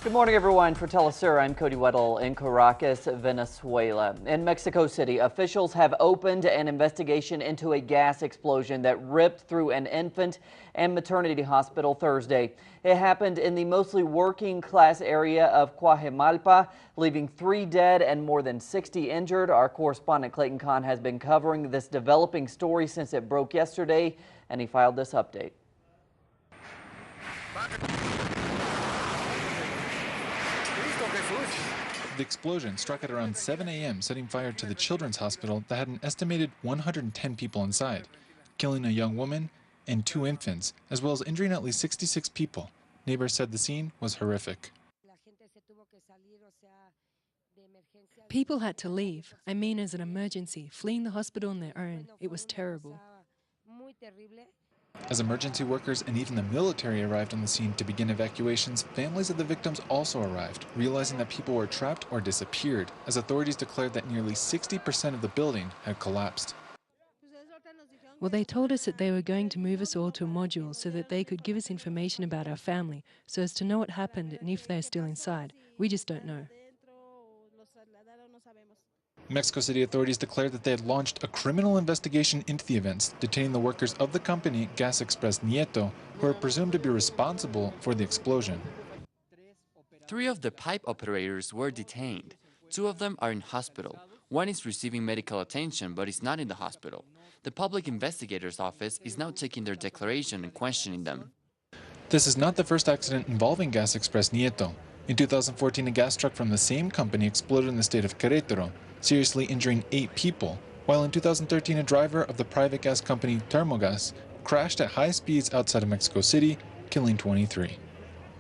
Good morning, everyone. For Telesur, I'm Cody Weddle in Caracas, Venezuela. In Mexico City, officials have opened an investigation into a gas explosion that ripped through an infant and maternity hospital Thursday. It happened in the mostly working-class area of Coajimalpa, leaving 3 dead and more than 60 injured. Our correspondent Clayton Kahn has been covering this developing story since it broke yesterday, and he filed this update. The explosion struck at around 7 a.m., setting fire to the children's hospital that had an estimated 110 people inside, killing a young woman and 2 infants, as well as injuring at least 66 people. Neighbors said the scene was horrific. People had to leave, as an emergency, fleeing the hospital on their own. It was terrible. As emergency workers and even the military arrived on the scene to begin evacuations, families of the victims also arrived, realizing that people were trapped or disappeared, as authorities declared that nearly 60% of the building had collapsed. Well, they told us that they were going to move us all to a module so that they could give us information about our family, so as to know what happened and if they're still inside. We just don't know. Mexico City authorities declared that they had launched a criminal investigation into the events, detaining the workers of the company Gas Express Nieto, who are presumed to be responsible for the explosion. 3 of the pipe operators were detained. 2 of them are in hospital. 1 is receiving medical attention but is not in the hospital. The public investigator's office is now taking their declaration and questioning them. This is not the first accident involving Gas Express Nieto. In 2014, a gas truck from the same company exploded in the state of Querétaro, seriously injuring 8 people, while in 2013 a driver of the private gas company Termogas crashed at high speeds outside of Mexico City, killing 23.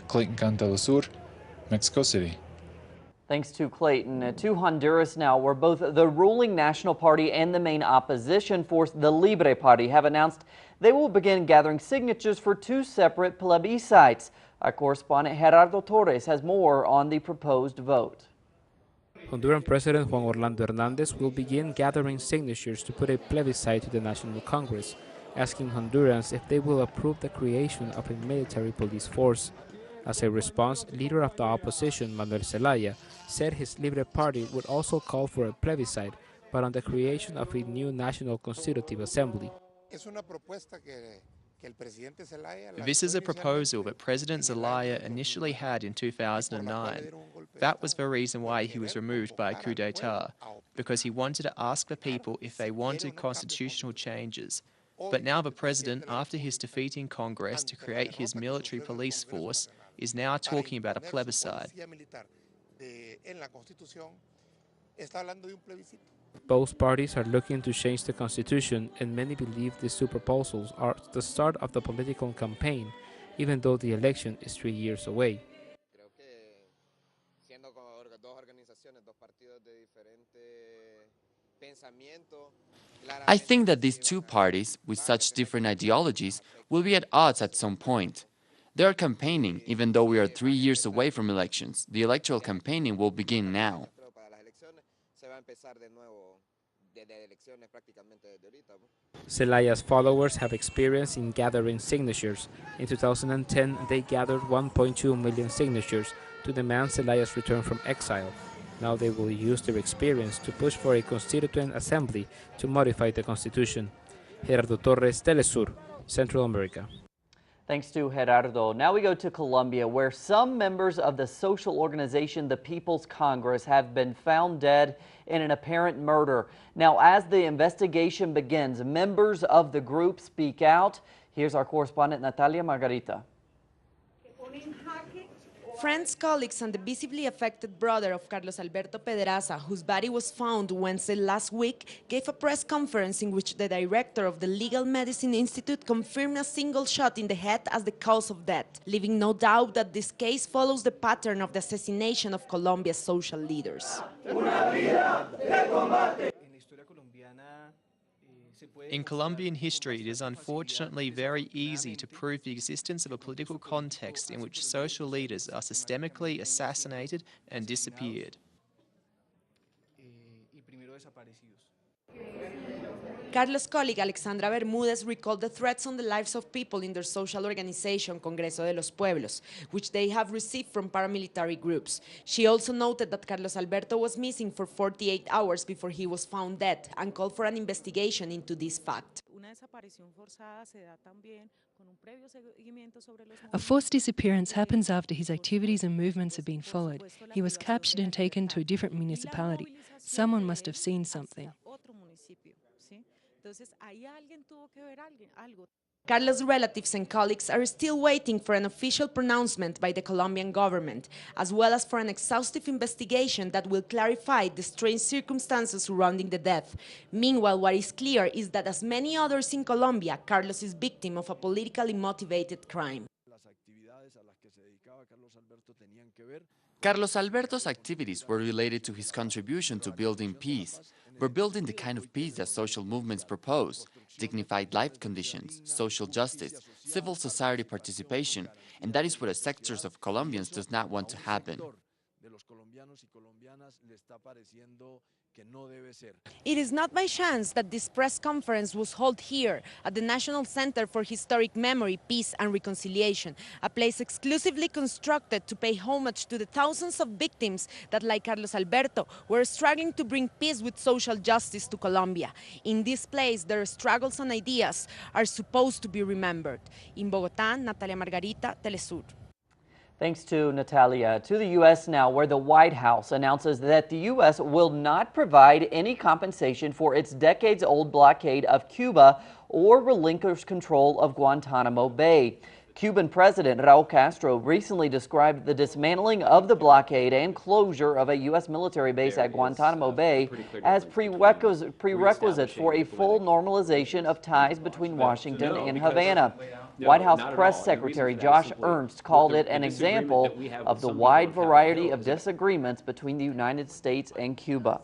Clayton Kahn, Telesur, Mexico City. Thanks to Clayton. To Honduras now, where both the ruling National Party and the main opposition force, the Libre Party, have announced they will begin gathering signatures for 2 separate plebiscites. Our correspondent Gerardo Torres has more on the proposed vote. Honduran President Juan Orlando Hernández will begin gathering signatures to put a plebiscite to the National Congress, asking Hondurans if they will approve the creation of a military police force. As a response, leader of the opposition, Manuel Zelaya, said his Libre Party would also call for a plebiscite, but on the creation of a new National Constitutive Assembly. This is a proposal that President Zelaya initially had in 2009. That was the reason why he was removed by a coup d'etat, because he wanted to ask the people if they wanted constitutional changes. But now the president, after his defeat in Congress to create his military police force, is now talking about a plebiscite. Both parties are looking to change the constitution, and many believe these 2 proposals are the start of the political campaign, even though the election is 3 years away. I think that these 2 parties, with such different ideologies, will be at odds at some point. They are campaigning, even though we are 3 years away from elections. The electoral campaigning will begin now. Zelaya's followers have experience in gathering signatures. In 2010, they gathered 1.2 million signatures to demand Zelaya's return from exile. Now they will use their experience to push for a constituent assembly to modify the constitution. Gerardo Torres, Telesur, Central America. Thanks to Gerardo. Now we go to Colombia, where some members of the social organization, the People's Congress, have been found dead in an apparent murder. Now, as the investigation begins, members of the group speak out. Here's our correspondent, Natalia Margarita. Friends, colleagues, and the visibly affected brother of Carlos Alberto Pedraza, whose body was found Wednesday last week, gave a press conference in which the director of the Legal Medicine Institute confirmed a single shot in the head as the cause of death, leaving no doubt that this case follows the pattern of the assassination of Colombia's social leaders. In Colombian history, it is unfortunately very easy to prove the existence of a political context in which social leaders are systemically assassinated and disappeared. Carlos' colleague Alexandra Bermúdez recalled the threats on the lives of people in their social organization, Congreso de los Pueblos, which they have received from paramilitary groups. She also noted that Carlos Alberto was missing for 48 hours before he was found dead and called for an investigation into this fact. A forced disappearance happens after his activities and movements have bbeen followed. He was captured and taken to a different municipality. Someone must have seen something. Carlos' relatives and colleagues are still waiting for an official pronouncement by the Colombian government, as well as for an exhaustive investigation that will clarify the strange circumstances surrounding the death. Meanwhile, what is clear is that, as many others in Colombia, Carlos is victim of a politically motivated crime. Carlos Alberto's activities were related to his contribution to building peace. We're building the kind of peace that social movements propose: dignified life conditions, social justice, civil society participation, and that is what the sectors of Colombians does not want to happen. It is not by chance that this press conference was held here at the National Center for Historic Memory, Peace and Reconciliation, a place exclusively constructed to pay homage to the thousands of victims that, like Carlos Alberto, were struggling to bring peace with social justice to Colombia. In this place, their struggles and ideas are supposed to be remembered. In Bogotá, Natalia Margarita, Telesur. Thanks to Natalia. To the U.S. now, where the White House announces that the U.S. will not provide any compensation for its decades-old blockade of Cuba or relinquish control of Guantanamo Bay. Cuban President Raul Castro recently described the dismantling of the blockade and closure of a U.S. military base at Guantanamo Bay as prerequisites for a full normalization of ties between Washington and Havana. White House Press Secretary Josh Ernst called it an example of the wide variety of disagreements between the United States and Cuba.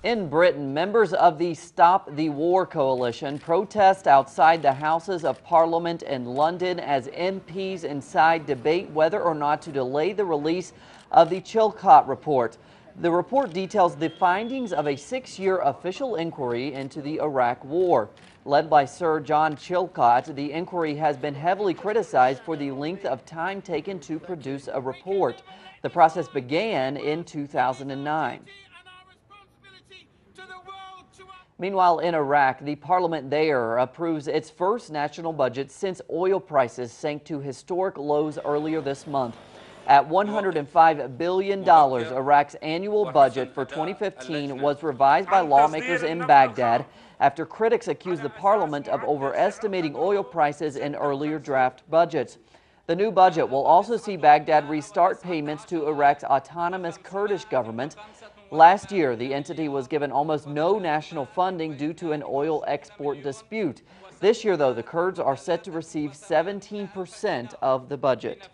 In Britain, members of the Stop the War coalition protest outside the Houses of Parliament in London as MPs inside debate whether or not to delay the release of the Chilcot report. The report details the findings of a 6-year official inquiry into the Iraq War. Led by Sir John Chilcot, the inquiry has been heavily criticized for the length of time taken to produce a report. The process began in 2009. Meanwhile, in Iraq, the parliament there approves its first national budget since oil prices sank to historic lows earlier this month. At $105 billion, Iraq's annual budget for 2015 was revised by lawmakers in Baghdad after critics accused the parliament of overestimating oil prices in earlier draft budgets. The new budget will also see Baghdad restart payments to Iraq's autonomous Kurdish government. Last year, the entity was given almost no national funding due to an oil export dispute. This year, though, the Kurds are set to receive 17% of the budget.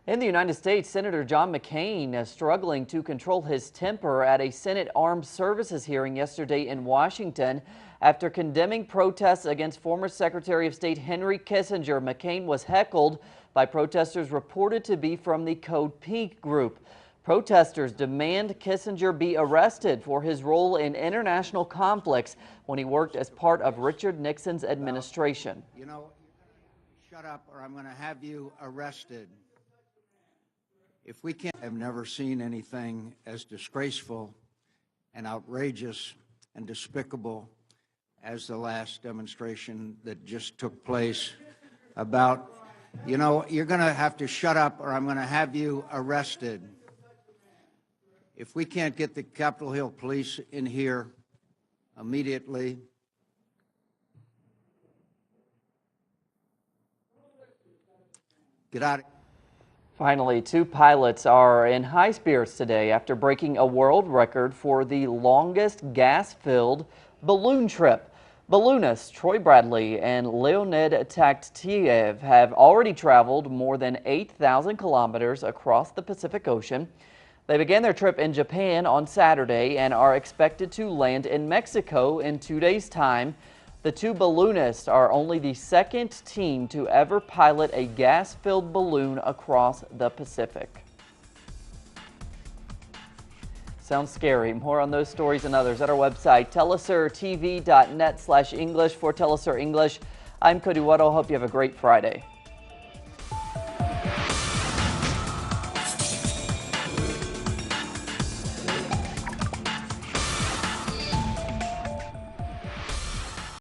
In the United States, Senator John McCain is struggling to control his temper at a Senate Armed Services hearing yesterday in Washington. After condemning protests against former Secretary of State Henry Kissinger, McCain was heckled by protesters reported to be from the Code Pink group. Protesters demand Kissinger be arrested for his role in international conflicts when he worked as part of Richard Nixon's administration. You know, shut up or I'm going to have you arrested. If we can't, I've never seen anything as disgraceful and outrageous and despicable as the last demonstration that just took place about, you know, you're going to have to shut up or I'm going to have you arrested. If we can't get the Capitol Hill police in here immediately, get out of here. Finally, 2 pilots are in high spirits today after breaking a world record for the longest gas-filled balloon trip. Balloonists Troy Bradley and Leonid Taktiev have already traveled more than 8,000 kilometers across the Pacific Ocean. They began their trip in Japan on Saturday and are expected to land in Mexico in 2 days' time. The 2 balloonists are only the second team to ever pilot a gas-filled balloon across the Pacific. Sounds scary. More on those stories and others at our website, telesurtv.net/English. For Telesur English, I'm Cody Weddle. Hope you have a great Friday.